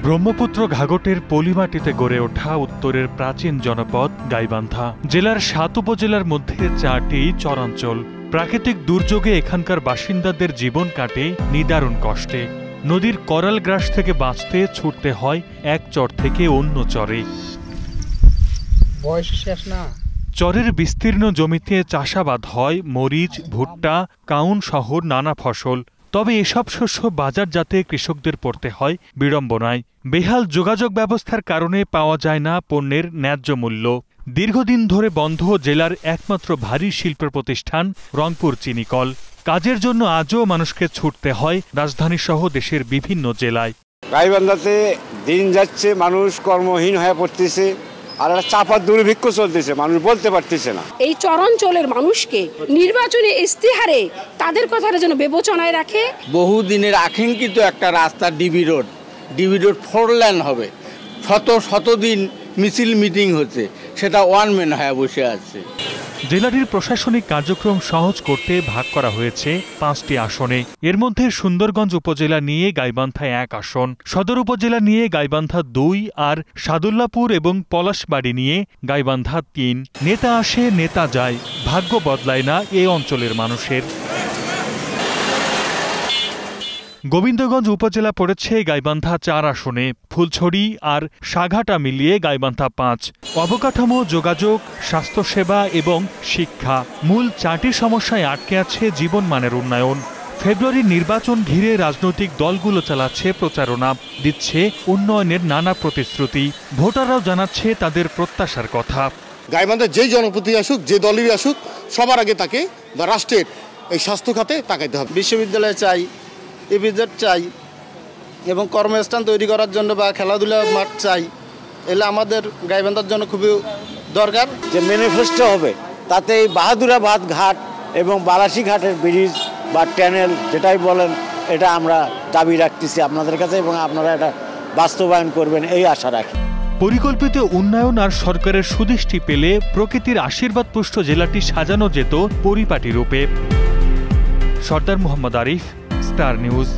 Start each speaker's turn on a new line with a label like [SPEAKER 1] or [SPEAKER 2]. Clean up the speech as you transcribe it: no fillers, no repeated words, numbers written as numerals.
[SPEAKER 1] ব্রহ্মপুত্র ঘাঘটের পলিমাটিতে গড়ে ওঠা উত্তরের প্রাচীন জনপদ গাইবান্ধা। জেলার ৭ উপজেলার মধ্যে ৪টি চরাঞ্চল। প্রাকৃতিক দুর্যোগে এখানকার বাসিন্দাদের জীবন কাটে নিদারুণ কষ্টে। নদীর করাল গ্রাস থেকে বাঁচতে ছুটতে হয় এক চর থেকে অন্য চরে। চরের বিস্তীর্ণ জমিতে চাষাবাদ হয় মরিচ, ভুট্টা, কাউন সহ নানা ফসল। তবে এসব শস্য বাজারজাতে কৃষকদের পড়তে হয় বিড়ম্বনায়। বেহাল যোগাযোগ ব্যবস্থার কারণে পাওয়া যায় না পণ্যের ন্যায্য মূল্য। দীর্ঘদিন ধরে বন্ধ জেলার একমাত্র ভারী শিল্প প্রতিষ্ঠান রংপুর চিনিকল। কাজের জন্য আজও মানুষকে ছুটতে হয় রাজধানীসহ দেশের বিভিন্ন জেলায়।
[SPEAKER 2] গাইবান্ধাতে দিন যাচ্ছে, মানুষ কর্মহীন হয়ে পড়তেছে, আর একটা চাপা দুর্ভিক্ষ চলতেছে, মানুষ বলতে পারতেছে না।
[SPEAKER 3] এই চরাঞ্চলের মানুষকে নির্বাচনী ইস্তেহারে তাদের কথাটা যেন বিবেচনায় রাখে।
[SPEAKER 4] বহুদিনের আকাঙ্ক্ষিত একটা রাস্তা ডিবি রোড 4 লেন হবে। শত দিন মিছিল মিটিং হচ্ছে, সেটা ওয়ান ম্যান হয়ে বসে আছে।
[SPEAKER 1] জেলাটির প্রশাসনিক কার্যক্রম সহজ করতে ভাগ করা হয়েছে 5টি আসনে। এর মধ্যে সুন্দরগঞ্জ উপজেলা নিয়ে গাইবান্ধা 1 আসন, সদর উপজেলা নিয়ে গাইবান্ধা 2 আর সাদুল্লাপুর এবং পলাশবাড়ি নিয়ে গাইবান্ধা 3। নেতা আসে নেতা যায়, ভাগ্য বদলায় না এ অঞ্চলের মানুষের। গোবিন্দগঞ্জ উপজেলা পড়েছে গাইবান্ধা 4 আসনে, ফুলছড়ি আর সাঘাটা মিলিয়ে গাইবান্ধা 5। অবকাঠামো, যোগাযোগ, স্বাস্থ্যসেবা এবং শিক্ষা মূল 4টি সমস্যায় আটকে আছে জীবনমানের উন্নয়ন। ফেব্রুয়ারির নির্বাচন ঘিরে রাজনৈতিক দলগুলো চালাচ্ছে প্রচারণা, দিচ্ছে উন্নয়নের নানা প্রতিশ্রুতি। ভোটাররাও জানাচ্ছে তাদের প্রত্যাশার কথা।
[SPEAKER 5] গাইবান্ধার যেই জনপ্রতিনিধি আসুক, যে দলেরই আসুক, সবার আগে তাকে বা রাষ্ট্রের এই স্বাস্থ্য খাতে তাকাইতে হবে।
[SPEAKER 6] বিশ্ববিদ্যালয় চাই, ইপিজেড চাই এবং কর্মস্থান তৈরি করার জন্য বা খেলাধুলার মাঠ চাই। এলে আমাদের গাইবান্ধার জন্য খুবই দরকার।
[SPEAKER 2] যে ম্যানিফেস্টো হবে তাতে এই বাহাদুরাবাদ ঘাট এবং বালাসী ঘাটের ব্রিজ বা ট্যানেল যেটাই বলেন, এটা আমরা দাবি রাখতেছি আপনাদের কাছে এবং আপনারা এটা বাস্তবায়ন করবেন এই আশা রাখি।
[SPEAKER 1] পরিকল্পিত উন্নয়ন আর সরকারের সুদৃষ্টি পেলে প্রকৃতির আশীর্বাদ পুষ্ট জেলাটি সাজানো যেত পরিপাটি রূপে। সর্দার মোহাম্মদ আরিফ, স্টার নিউজ।